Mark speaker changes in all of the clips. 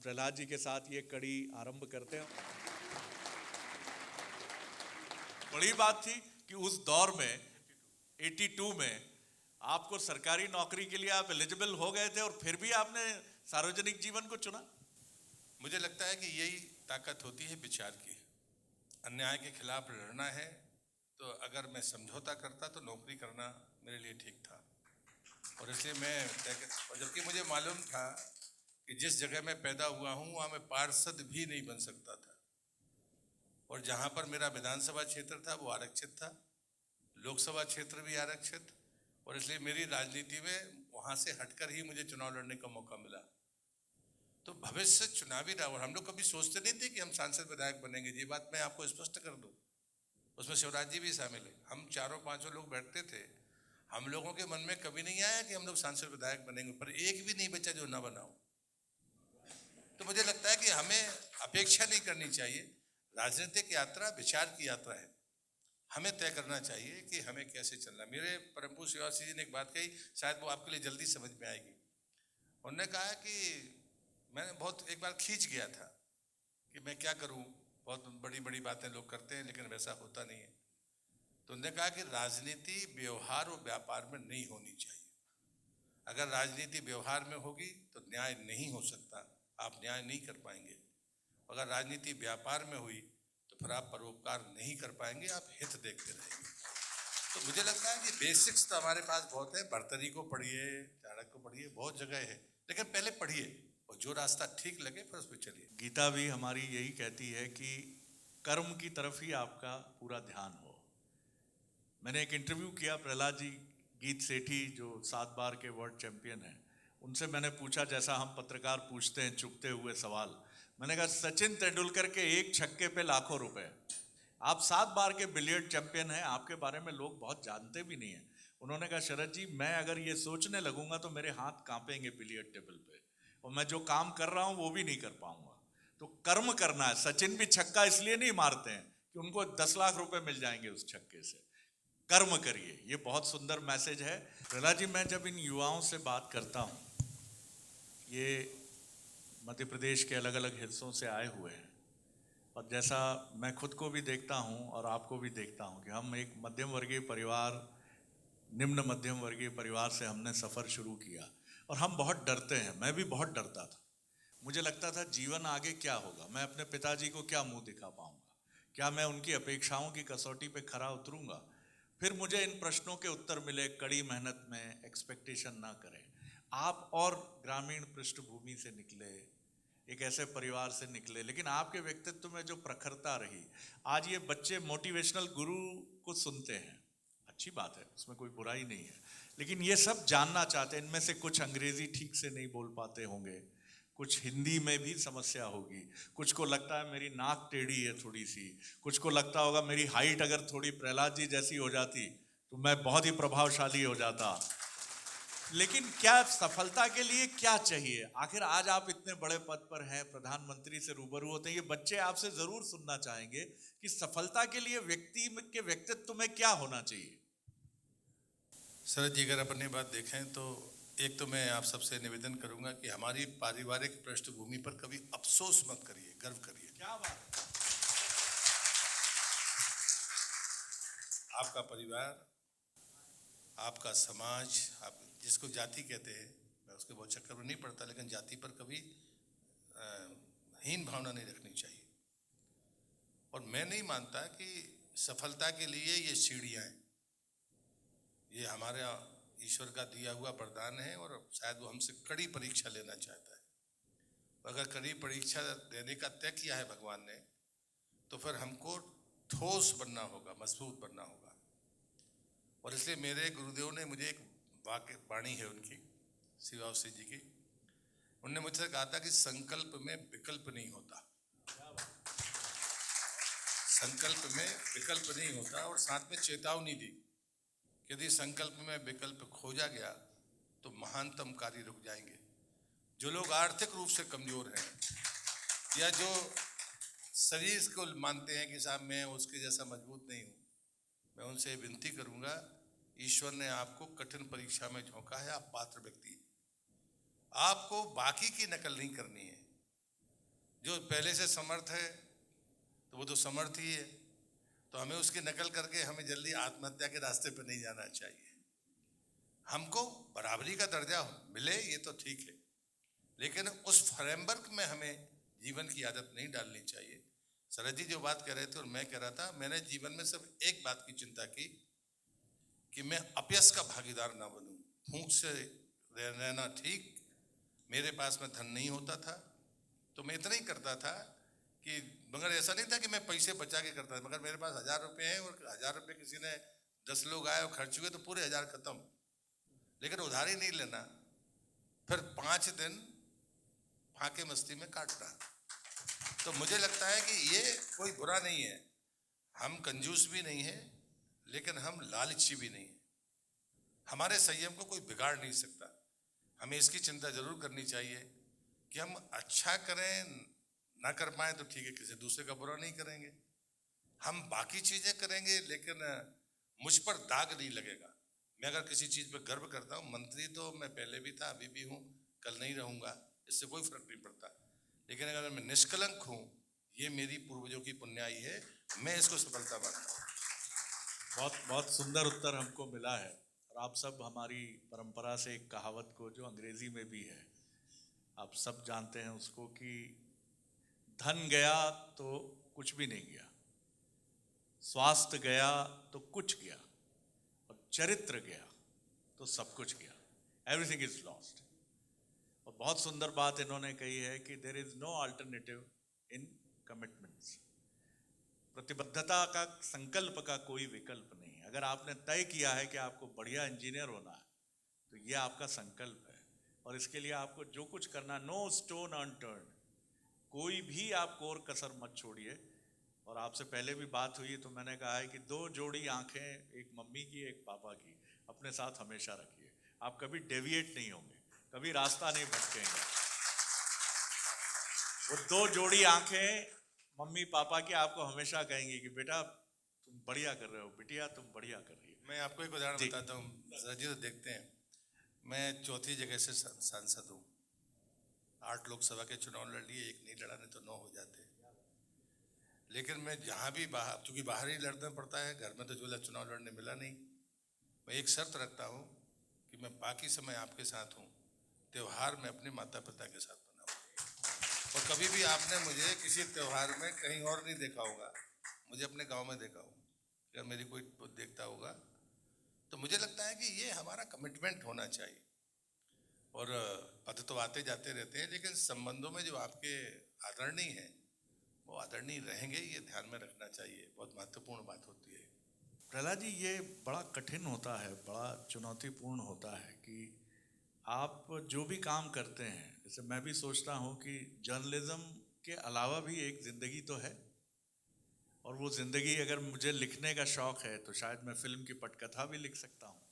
Speaker 1: प्रहलाद जी के साथ ये कड़ी आरंभ करते हैं। बड़ी बात थी कि उस दौर में 82 में आपको सरकारी नौकरी के लिए आप एलिजिबल हो गए थे और फिर भी आपने सार्वजनिक जीवन को चुना।
Speaker 2: मुझे लगता है कि यही ताकत होती है विचार की। अन्याय के खिलाफ लड़ना है तो अगर मैं समझौता करता तो नौकरी करना मेरे लिए ठीक था, और इसलिए और जबकि मुझे मालूम था कि जिस जगह मैं पैदा हुआ हूँ वहाँ मैं पार्षद भी नहीं बन सकता था, और जहाँ पर मेरा विधानसभा क्षेत्र था वो आरक्षित था, लोकसभा क्षेत्र भी आरक्षित, और इसलिए मेरी राजनीति में वहाँ से हटकर ही मुझे चुनाव लड़ने का मौका मिला। तो भविष्य चुनावी रहा, और हम लोग कभी सोचते नहीं थे कि हम सांसद विधायक बनेंगे। ये बात मैं आपको स्पष्ट कर दूं, उसमें शिवराज जी भी शामिल है। हम चारों पांचों लोग बैठते थे, हम लोगों के मन में कभी नहीं आया कि हम लोग सांसद विधायक बनेंगे, पर एक भी नहीं बचा जो ना बनाओ। तो मुझे लगता है कि हमें अपेक्षा नहीं करनी चाहिए। राजनीतिक यात्रा विचार की यात्रा है, हमें तय करना चाहिए कि हमें कैसे चलना। मेरे परम पूज्य शिवासी जी ने एक बात कही, शायद वो आपके लिए जल्दी समझ में आएगी। उन्होंने कहा कि मैंने बहुत एक बार खींच गया था कि मैं क्या करूं, बहुत बड़ी बड़ी बातें लोग करते हैं लेकिन वैसा होता नहीं है। तो उन्होंने कहा कि राजनीति व्यवहार और व्यापार में नहीं होनी चाहिए। अगर राजनीति व्यवहार में होगी तो न्याय नहीं हो सकता, आप न्याय नहीं कर पाएंगे। अगर राजनीति व्यापार में हुई तो फिर आप परोपकार नहीं कर पाएंगे, आप हित देखते रहेंगे। तो मुझे लगता है कि बेसिक्स तो हमारे पास बहुत है। भर्तरी को पढ़िए, चाणक्य को पढ़िए, बहुत जगह है, लेकिन पहले पढ़िए और जो रास्ता ठीक लगे फिर उस पर चलिए।
Speaker 1: गीता भी हमारी यही कहती है कि कर्म की तरफ ही आपका पूरा ध्यान हो। मैंने एक इंटरव्यू किया प्रहलाद जी गीत सेठी जो 7 बार के वर्ल्ड चैंपियन हैं, उनसे मैंने पूछा जैसा हम पत्रकार पूछते हैं चुभते हुए सवाल। मैंने कहा सचिन तेंदुलकर के एक छक्के पे लाखों रुपए, आप 7 बार के बिलियर्ड चैंपियन हैं, आपके बारे में लोग बहुत जानते भी नहीं हैं। उन्होंने कहा शरद जी मैं अगर ये सोचने लगूंगा तो मेरे हाथ कांपेंगे बिलियर्ड टेबल पे, और मैं जो काम कर रहा हूं वो भी नहीं कर पाऊंगा। तो कर्म करना है। सचिन भी छक्का इसलिए नहीं मारते हैं कि उनको 10 लाख रुपए मिल जाएंगे उस छक्के से। कर्म करिए, ये बहुत सुंदर मैसेज है। प्रहलाद जी, मैं जब इन युवाओं से बात करता हूँ, ये मध्य प्रदेश के अलग अलग हिस्सों से आए हुए हैं, और जैसा मैं खुद को भी देखता हूँ और आपको भी देखता हूँ कि हम एक मध्यम वर्गीय परिवार, निम्न मध्यम वर्गीय परिवार से हमने सफ़र शुरू किया, और हम बहुत डरते हैं। मैं भी बहुत डरता था। मुझे लगता था जीवन आगे क्या होगा, मैं अपने पिताजी को क्या मुंह दिखा पाऊंगा, क्या मैं उनकी अपेक्षाओं की कसौटी पे खरा उतरूंगा। फिर मुझे इन प्रश्नों के उत्तर मिले, कड़ी मेहनत में, एक्सपेक्टेशन ना करें। आप और ग्रामीण पृष्ठभूमि से निकले, एक ऐसे परिवार से निकले, लेकिन आपके व्यक्तित्व में जो प्रखरता रही, आज ये बच्चे मोटिवेशनल गुरु को सुनते हैं, अच्छी बात है, उसमें कोई बुराई नहीं है, लेकिन ये सब जानना चाहते हैं। इनमें से कुछ अंग्रेजी ठीक से नहीं बोल पाते होंगे, कुछ हिंदी में भी समस्या होगी, कुछ को लगता है मेरी नाक टेढ़ी है थोड़ी सी, कुछ को लगता होगा मेरी हाइट अगर थोड़ी प्रहलाद जी जैसी हो जाती तो मैं बहुत ही प्रभावशाली हो जाता। लेकिन क्या सफलता के लिए क्या चाहिए? आखिर आज आप इतने बड़े पद पर हैं, प्रधानमंत्री से रूबरू होते हैं, ये बच्चे आपसे जरूर सुनना चाहेंगे कि सफलता के लिए व्यक्ति के व्यक्तित्व में क्या होना चाहिए।
Speaker 2: सर जी, अगर अपनी बात देखें तो एक तो मैं आप सबसे निवेदन करूंगा कि हमारी पारिवारिक पृष्ठभूमि पर कभी अफसोस मत करिए, गर्व करिए।
Speaker 1: क्या बात है।
Speaker 2: आपका परिवार, आपका समाज, आप जिसको जाति कहते हैं, मैं उसके बहुत चक्कर में नहीं पड़ता, लेकिन जाति पर कभी हीन भावना नहीं रखनी चाहिए। और मैं नहीं मानता कि सफलता के लिए ये सीढ़ियाँ हैं, ये हमारे ईश्वर का दिया हुआ वरदान है, और शायद वो हमसे कड़ी परीक्षा लेना चाहता है। अगर कड़ी परीक्षा देने का तय किया है भगवान ने, तो फिर हमको ठोस बनना होगा, मजबूत बनना होगा। और इसलिए मेरे गुरुदेव ने मुझे एक वाणी है उनकी, शिवावसी जी की, उन्होंने मुझसे कहा था कि संकल्प में विकल्प नहीं होता, संकल्प में विकल्प नहीं होता, और साथ में चेतावनी दी, यदि संकल्प में विकल्प खोजा गया तो महानतम कार्य रुक जाएंगे। जो लोग आर्थिक रूप से कमजोर हैं, या जो शरीर को मानते हैं कि साहब मैं उसके जैसा मजबूत नहीं हूँ, मैं उनसे विनती करूंगा, ईश्वर ने आपको कठिन परीक्षा में झोंका है, आप पात्र व्यक्ति, आपको बाकी की नकल नहीं करनी है, जो पहले से समर्थ है तो वो तो समर्थ ही है, तो हमें उसकी नकल करके हमें जल्दी आत्महत्या के रास्ते पर नहीं जाना चाहिए। हमको बराबरी का दर्जा मिले ये तो ठीक है, लेकिन उस फ्रेमवर्क में हमें जीवन की आदत नहीं डालनी चाहिए। शरद जी जो बात कह रहे थे और मैं कह रहा था, मैंने जीवन में सिर्फ एक बात की चिंता की कि मैं अपयश का भागीदार ना बनूं। फूंक से रहना ठीक, मेरे पास में धन नहीं होता था तो मैं इतना ही करता था कि, मगर ऐसा नहीं था कि मैं पैसे बचा के करता था, मगर मेरे पास 1000 रुपये हैं और 1000 रुपये किसी ने 10 लोग आए और खर्च हुए तो पूरे 1000 खत्म, लेकिन उधारी नहीं लेना, फिर 5 दिन फाके मस्ती में काटना। तो मुझे लगता है कि ये कोई बुरा नहीं है, हम कंजूस भी नहीं है लेकिन हम लालची भी नहीं है, हमारे संयम को कोई बिगाड़ नहीं सकता। हमें इसकी चिंता जरूर करनी चाहिए कि हम अच्छा करें, ना कर पाए तो ठीक है, किसी दूसरे का बुरा नहीं करेंगे, हम बाकी चीजें करेंगे लेकिन मुझ पर दाग नहीं लगेगा। मैं अगर किसी चीज पर गर्व करता हूँ, मंत्री तो मैं पहले भी था, अभी भी हूँ, कल नहीं रहूंगा, इससे कोई फर्क नहीं पड़ता, लेकिन अगर मैं निष्कलंक हूँ, ये मेरी पूर्वजों की पुण्याई है, मैं इसको सफलता मानता हूँ।
Speaker 1: बहुत बहुत सुंदर उत्तर हमको मिला है। और आप सब हमारी परंपरा से एक कहावत को, जो अंग्रेजी में भी है, आप सब जानते हैं उसको, कि धन गया तो कुछ भी नहीं गया, स्वास्थ्य गया तो कुछ गया, और चरित्र गया तो सब कुछ गया, एवरीथिंग इज लॉस्ट। और बहुत सुंदर बात इन्होंने कही है कि there is no alternative in commitments. प्रतिबद्धता का, संकल्प का कोई विकल्प नहीं है। अगर आपने तय किया है कि आपको बढ़िया इंजीनियर होना है तो ये आपका संकल्प है, और इसके लिए आपको जो कुछ करना, नो स्टोन अनटर्न्ड, कोई भी आप कोर कसर मत छोड़िए। और आपसे पहले भी बात हुई तो मैंने कहा है कि 2 जोड़ी आंखें, एक मम्मी की एक पापा की, अपने साथ हमेशा रखिए। आप कभी डेविएट नहीं होंगे, कभी रास्ता नहीं भटकेंगे। वो 2 जोड़ी आंखें मम्मी पापा की आपको हमेशा कहेंगी कि बेटा तुम बढ़िया कर रहे हो, बिटिया तुम बढ़िया कर रही हो।
Speaker 2: मैं आपको एक उदाहरण बताता हूँ, सर जी तो देखते हैं, मैं 4थी जगह से सांसद हूँ, 8 लोकसभा के चुनाव लड़ लिए, एक नहीं लड़ा, नहीं तो 9 हो जाते। लेकिन मैं जहाँ भी बाहर, चूंकि बाहर ही लड़ना पड़ता है, घर में तो जो चुनाव लड़ने मिला नहीं, मैं एक शर्त रखता हूँ कि मैं बाकी समय आपके साथ हूँ, त्यौहार में अपने माता पिता के साथ मनाऊँ। और कभी भी आपने मुझे किसी त्यौहार में कहीं और नहीं देखा होगा, मुझे अपने गांव में देखा होगा। अगर मेरी कोई देखता होगा तो मुझे लगता है कि ये हमारा कमिटमेंट होना चाहिए। और पद तो आते जाते रहते हैं, लेकिन संबंधों में जो आपके आदरणीय हैं वो आदरणीय रहेंगे, ये ध्यान में रखना चाहिए, बहुत महत्वपूर्ण बात होती है।
Speaker 1: प्रहलाद जी, ये बड़ा कठिन होता है, बड़ा चुनौतीपूर्ण होता है कि आप जो भी काम करते हैं, जैसे मैं भी सोचता हूँ कि जर्नलिज्म के अलावा भी एक ज़िंदगी तो है, और वो ज़िंदगी, अगर मुझे लिखने का शौक़ है तो शायद मैं फिल्म की पटकथा भी लिख सकता हूँ,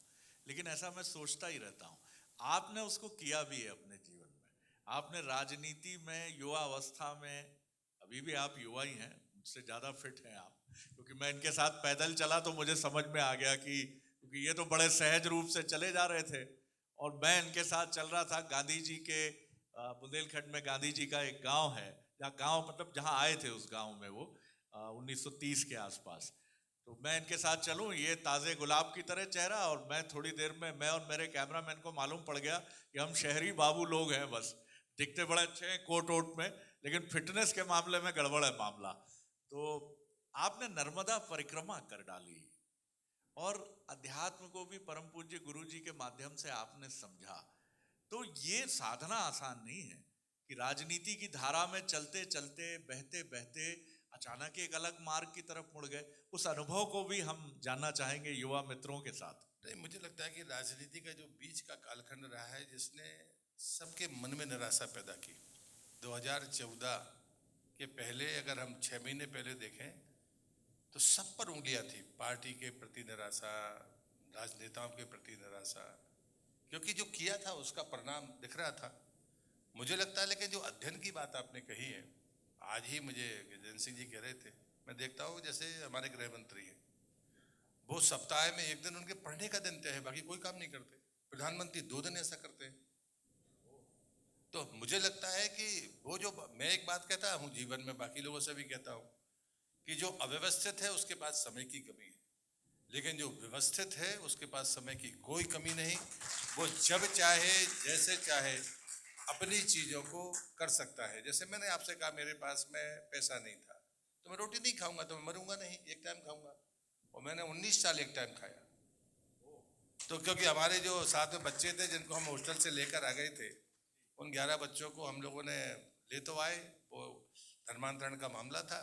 Speaker 1: लेकिन ऐसा मैं सोचता ही रहता हूँ। आपने उसको किया भी है अपने जीवन में, आपने राजनीति में युवा अवस्था में, अभी भी आप युवा ही हैं, मुझसे ज़्यादा फिट हैं आप, क्योंकि मैं इनके साथ पैदल चला तो मुझे समझ में आ गया कि, क्योंकि ये तो बड़े सहज रूप से चले जा रहे थे और मैं इनके साथ चल रहा था। गांधी जी के बुंदेलखंड में गांधी जी का एक गांव है, जहाँ गांव मतलब जहाँ आए थे, उस गांव में वो 1930 के आसपास। तो मैं इनके साथ चलूं, ये ताज़े गुलाब की तरह चेहरा, और मैं थोड़ी देर में, मैं और मेरे कैमरामैन को मालूम पड़ गया कि हम शहरी बाबू लोग हैं, बस दिखते बड़े अच्छे हैं कोट वोट में, लेकिन फिटनेस के मामले में गड़बड़ है मामला। तो आपने नर्मदा परिक्रमा कर डाली और अध्यात्म को भी परम पूज्य गुरु जी के माध्यम से आपने समझा। तो ये साधना आसान नहीं है कि राजनीति की धारा में चलते चलते, बहते बहते अचानक एक अलग मार्ग की तरफ मुड़ गए। उस अनुभव को भी हम जानना चाहेंगे युवा मित्रों के साथ।
Speaker 2: नहीं, मुझे लगता है कि राजनीति का जो बीच का कालखंड रहा है, जिसने सबके मन में निराशा पैदा की, 2014 के पहले अगर हम 6 महीने पहले देखें तो सब पर उंगलियां थी, पार्टी के प्रति निराशा, राजनेताओं के प्रति निराशा, क्योंकि जो किया था उसका परिणाम दिख रहा था। मुझे लगता है, लेकिन जो अध्ययन की बात आपने कही है, आज ही मुझे गिरिजन सिंह जी कह रहे थे, मैं देखता हूँ जैसे हमारे गृह मंत्री हैं, वो सप्ताह में एक दिन उनके पढ़ने का दिन तय है, बाकी कोई काम नहीं करते। प्रधानमंत्री 2 दिन ऐसा करते हैं। तो मुझे लगता है कि वो जो मैं एक बात कहता हूँ जीवन में, बाकी लोगों से भी कहता हूँ कि जो अव्यवस्थित है उसके पास समय की कमी है, लेकिन जो व्यवस्थित है उसके पास समय की कोई कमी नहीं। वो जब चाहे जैसे चाहे अपनी चीज़ों को कर सकता है। जैसे मैंने आपसे कहा मेरे पास में पैसा नहीं था तो मैं रोटी नहीं खाऊंगा तो मैं मरूंगा नहीं, एक टाइम खाऊंगा। और मैंने 19 साल एक टाइम खाया। तो क्योंकि हमारे जो साथ में बच्चे थे जिनको हम हॉस्टल से लेकर आ गए थे, उन 11 बच्चों को हम लोगों ने ले तो आए, वो धर्मांतरण का मामला था,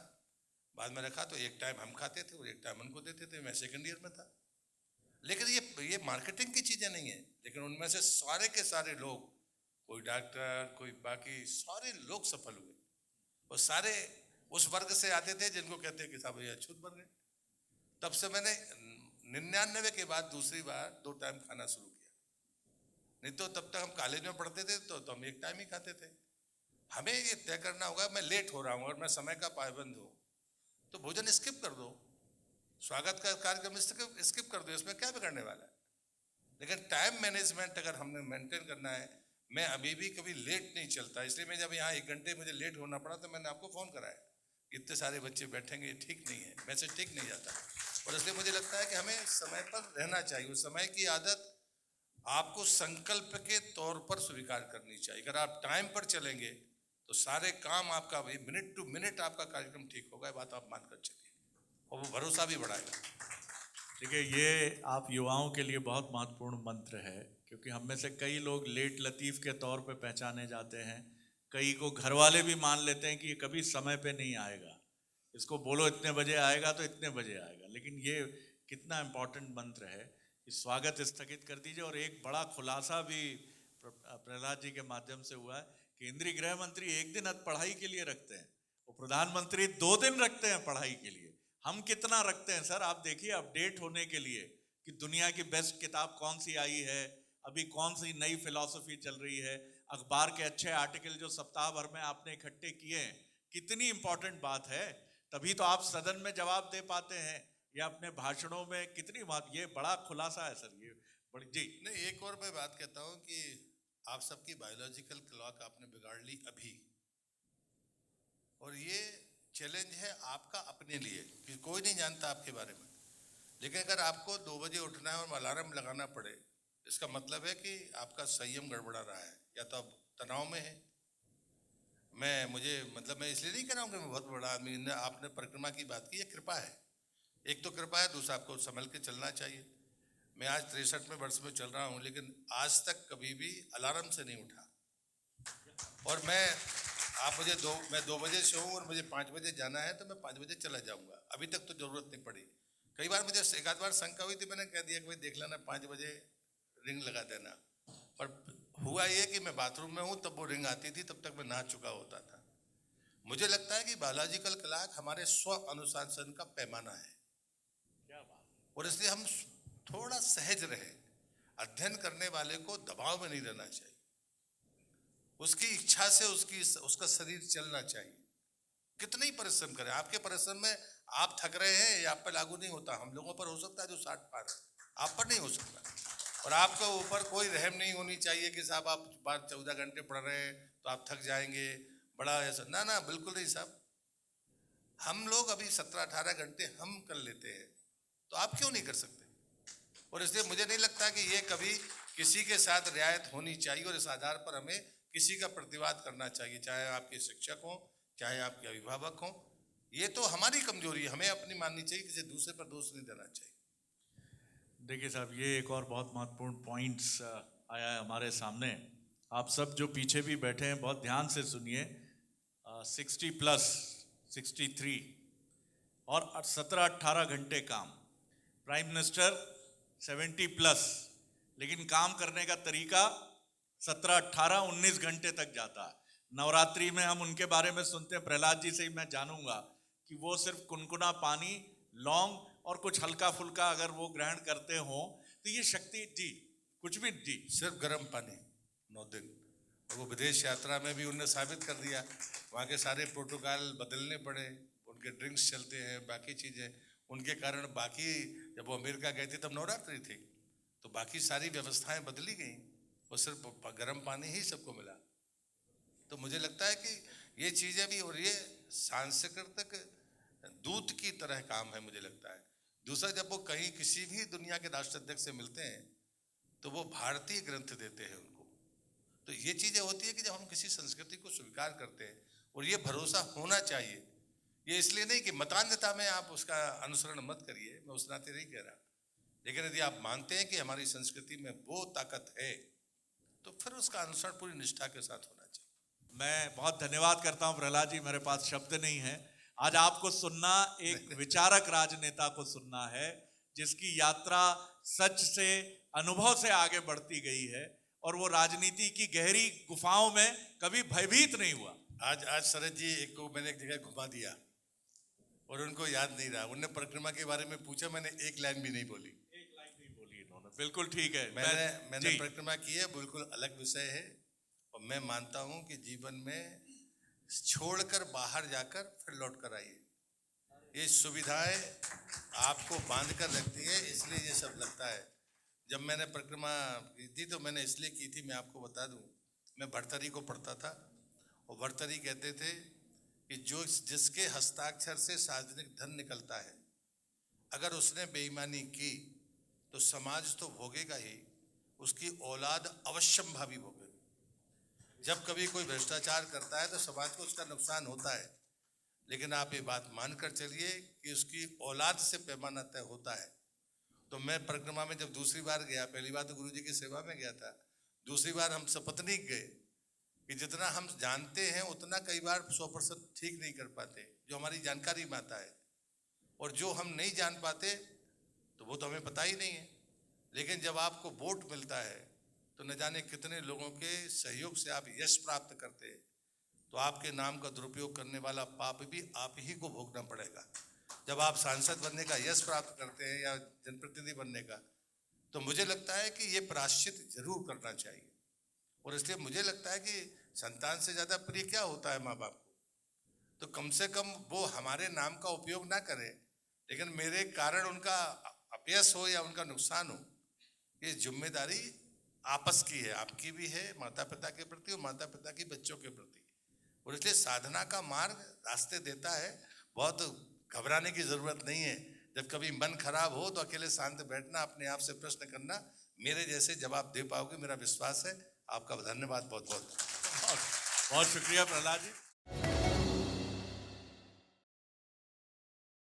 Speaker 2: बाद में रखा तो एक टाइम हम खाते थे और एक टाइम उनको देते थे। मैं सेकंड ईयर में था। लेकिन ये मार्केटिंग की चीज़ें नहीं है, लेकिन उनमें से सारे के सारे लोग, कोई डॉक्टर कोई बाकी, सारे लोग सफल हुए। और सारे उस वर्ग से आते थे जिनको कहते हैं कि साहब ये अछूत बन गए। तब से मैंने 99 के बाद दूसरी बार 2 टाइम खाना शुरू किया। नहीं तो तब तक हम कॉलेज में पढ़ते थे तो हम एक टाइम ही खाते थे। हमें ये तय करना होगा, मैं लेट हो रहा हूँ और मैं समय का पाबंद हूँ तो भोजन स्किप कर दो, स्वागत का कार्यक्रम स्किप कर दो, इसमें क्या बिगड़ने वाला है। लेकिन टाइम मैनेजमेंट अगर हमने मेंटेन करना है, मैं अभी भी कभी लेट नहीं चलता। इसलिए मैं जब यहाँ 1 घंटे मुझे लेट होना पड़ा तो मैंने आपको फ़ोन कराया, इतने सारे बच्चे बैठेंगे, ये ठीक नहीं है, मैसेज ठीक नहीं जाता। और इसलिए मुझे लगता है कि हमें समय पर रहना चाहिए। समय की आदत आपको संकल्प के तौर पर स्वीकार करनी चाहिए। अगर आप टाइम पर चलेंगे तो सारे काम आपका मिनट टू मिनट आपका कार्यक्रम ठीक होगा, ये बात आप मानकर चलिए, और वो भरोसा भी बढ़ाएगा।
Speaker 1: देखिए, ये आप युवाओं के लिए बहुत महत्वपूर्ण मंत्र है, क्योंकि हम में से कई लोग लेट लतीफ़ के तौर पे पहचाने जाते हैं। कई को घर वाले भी मान लेते हैं कि ये कभी समय पे नहीं आएगा, इसको बोलो इतने बजे आएगा तो इतने बजे आएगा। लेकिन ये कितना इम्पोर्टेंट मंत्र है कि स्वागत स्थगित कर दीजिए। और एक बड़ा खुलासा भी प्रहलाद जी के माध्यम से हुआ है। केंद्रीय गृह मंत्री एक दिन पढ़ाई के लिए रखते हैं, और प्रधानमंत्री 2 दिन रखते हैं पढ़ाई के लिए। हम कितना रखते हैं सर? आप देखिए, अपडेट होने के लिए कि दुनिया की बेस्ट किताब कौन सी आई है, अभी कौन सी नई फिलॉसफी चल रही है, अखबार के अच्छे आर्टिकल जो सप्ताह भर में आपने इकट्ठे किए हैं, कितनी इंपॉर्टेंट बात है। तभी तो आप सदन में जवाब दे पाते हैं या अपने भाषणों में। कितनी बात, ये बड़ा खुलासा है सर, ये बड़ी जी।
Speaker 2: नहीं, एक और मैं बात कहता हूँ कि आप सबकी बायोलॉजिकल क्लॉक आपने बिगाड़ ली अभी, और ये चैलेंज है आपका अपने लिए कि कोई नहीं जानता आपके बारे में। लेकिन अगर आपको 2 बजे उठना है और अलार्म लगाना पड़े, इसका मतलब है कि आपका संयम गड़बड़ा रहा है, या तो आप तनाव में है। मैं इसलिए नहीं कह रहा हूँ कि मैं बहुत बड़ा आदमी। आपने परिक्रमा की बात की, ये कृपा है। एक तो कृपा है, दूसरा आपको संभल के चलना चाहिए। मैं आज 63वें वर्ष में चल रहा हूँ, लेकिन आज तक कभी भी अलार्म से नहीं उठा। और मैं 2 बजे से हूँ और मुझे 5 बजे जाना है तो मैं 5 बजे चला जाऊँगा। अभी तक तो ज़रूरत नहीं पड़ी। कई बार मुझे एक आध बार शंका हुई थी, मैंने कह दिया कि भाई देख लेना, 5 बजे रिंग लगा देना। पर हुआ ये कि मैं बाथरूम में हूँ, तब वो रिंग आती थी, तब तक मैं नहा चुका होता था। मुझे लगता है कि बायोलॉजिकल क्लॉक हमारे स्व अनुशासन का पैमाना है।
Speaker 1: क्या बात।
Speaker 2: और इसलिए हम थोड़ा सहज रहे। अध्ययन करने वाले को दबाव में नहीं रहना चाहिए, उसकी इच्छा से उसका शरीर चलना चाहिए। कितना ही परिश्रम करें, आपके परिश्रम में आप थक रहे हैं, ये आप पर लागू नहीं होता। हम लोगों पर हो सकता है जो 60 पार है, आप पर नहीं हो सकता। और आपके ऊपर कोई रहम नहीं होनी चाहिए कि साहब आप 14 घंटे पढ़ रहे हैं तो आप थक जाएंगे, बड़ा ऐसा ना, बिल्कुल नहीं साहब। हम लोग अभी 17-18 घंटे हम कर लेते हैं, तो आप क्यों नहीं कर सकते? और इसलिए मुझे नहीं लगता कि ये कभी किसी के साथ रियायत होनी चाहिए, और इस आधार पर हमें किसी का प्रतिवाद करना चाहिए, चाहे आपके शिक्षक हों, चाहे आपके अभिभावक हों। ये तो हमारी कमजोरी है, हमें अपनी माननी चाहिए, किसी दूसरे पर दोष नहीं देना चाहिए।
Speaker 1: देखिए साहब, ये एक और बहुत महत्वपूर्ण पॉइंट्स आया है हमारे सामने। आप सब जो पीछे भी बैठे हैं, बहुत ध्यान से सुनिए। 60+ 63 और 17-18 घंटे काम। प्राइम मिनिस्टर 70+, लेकिन काम करने का तरीका 17-18-19 घंटे तक जाता है। नवरात्रि में हम उनके बारे में सुनते हैं, प्रहलाद जी से ही मैं जानूंगा कि वो सिर्फ कुनकुना पानी, लौंग और कुछ हल्का फुल्का अगर वो ग्रहण करते हो तो ये शक्ति जी, कुछ भी जी,
Speaker 2: सिर्फ गर्म पानी 9 दिन। और वो विदेश यात्रा में भी उन्होंने साबित कर दिया, वहाँ के सारे प्रोटोकॉल बदलने पड़े, उनके ड्रिंक्स चलते हैं, बाकी चीज़ें उनके कारण। बाकी जब वो अमेरिका गए थे तब नवरात्रि थी, तो बाकी सारी व्यवस्थाएं बदली गई, वो सिर्फ गर्म पानी ही सबको मिला। तो मुझे लगता है कि ये चीज़ें भी, और ये सांस्कृतिक दूत की तरह काम है मुझे लगता है। दूसरा, जब वो कहीं किसी भी दुनिया के राष्ट्राध्यक्ष से मिलते हैं तो वो भारतीय ग्रंथ देते हैं उनको। तो ये चीज़ें होती है कि जब हम किसी संस्कृति को स्वीकार करते हैं, और ये भरोसा होना चाहिए, ये इसलिए नहीं कि मतान्यता में आप उसका अनुसरण मत करिए, मैं उस नाते नहीं कह रहा, लेकिन यदि आप मानते हैं कि हमारी संस्कृति में वो ताकत है तो फिर उसका अनुसरण पूरी निष्ठा के साथ होना चाहिए।
Speaker 1: मैं बहुत धन्यवाद करता हूं प्रहलाद जी, मेरे पास शब्द नहीं है। आज आपको सुनना, एक विचारक राजनेता को सुनना है जिसकी यात्रा सच से, अनुभव से आगे बढ़ती गई है, और वो राजनीति की गहरी गुफाओं में कभी भयभीत नहीं हुआ।
Speaker 2: आज शरद जी एक को मैंने एक जगह घुमा दिया और उनको याद नहीं रहा, उन्होंने परिक्रमा के बारे में पूछा, मैंने एक लाइन भी नहीं बोली।
Speaker 1: एक लाइन नहीं बोली इन्होंने, बिल्कुल ठीक है।
Speaker 2: मैंने परिक्रमा की है, बिल्कुल अलग विषय है, और मैं मानता हूं कि जीवन में छोड़कर बाहर जाकर फिर लौट कर आइए। ये सुविधाएं आपको बांध कर रखती है, इसलिए ये सब लगता है। जब मैंने परिक्रमा की थी तो मैंने इसलिए की थी, मैं आपको बता दूं, मैं भर्तरी को पढ़ता था, और भर्तरी कहते थे कि जिसके हस्ताक्षर से सार्वजनिक धन निकलता है, अगर उसने बेईमानी की तो समाज तो भोगेगा ही, उसकी औलाद अवश्यम भावी भोगेगी। जब कभी कोई भ्रष्टाचार करता है तो समाज को उसका नुकसान होता है, लेकिन आप ये बात मानकर चलिए कि उसकी औलाद से पैमाना तय होता है। तो मैं परिक्रमा में जब दूसरी बार गया, पहली बार तो गुरुजी की सेवा में गया था, दूसरी बार हम सपत्नीक गए, कि जितना हम जानते हैं उतना कई बार 100% ठीक नहीं कर पाते, जो हमारी जानकारी में आता है, और जो हम नहीं जान पाते तो वो तो हमें पता ही नहीं है। लेकिन जब आपको वोट मिलता है तो न जाने कितने लोगों के सहयोग से आप यश प्राप्त करते हैं, तो आपके नाम का दुरुपयोग करने वाला पाप भी आप ही को भोगना पड़ेगा। जब आप सांसद बनने का यश प्राप्त करते हैं या जनप्रतिनिधि बनने का, तो मुझे लगता है कि ये प्रायश्चित जरूर करना चाहिए। और इसलिए मुझे लगता है कि संतान से ज़्यादा प्रिय क्या होता है माँ बाप को, तो कम से कम वो हमारे नाम का उपयोग ना करें, लेकिन मेरे कारण उनका अपयश हो या उनका नुकसान हो, ये जिम्मेदारी आपस की है, आपकी भी है माता पिता के प्रति और माता पिता की बच्चों के प्रति। और इसलिए साधना का मार्ग रास्ते देता है, बहुत घबराने की जरूरत नहीं है। जब कभी मन खराब हो तो अकेले शांत बैठना, अपने आप से प्रश्न करना, मेरे जैसे जवाब दे पाओगे, मेरा विश्वास है। आपका धन्यवाद, बहुत बहुत
Speaker 1: बहुत शुक्रिया प्रहलाद जी।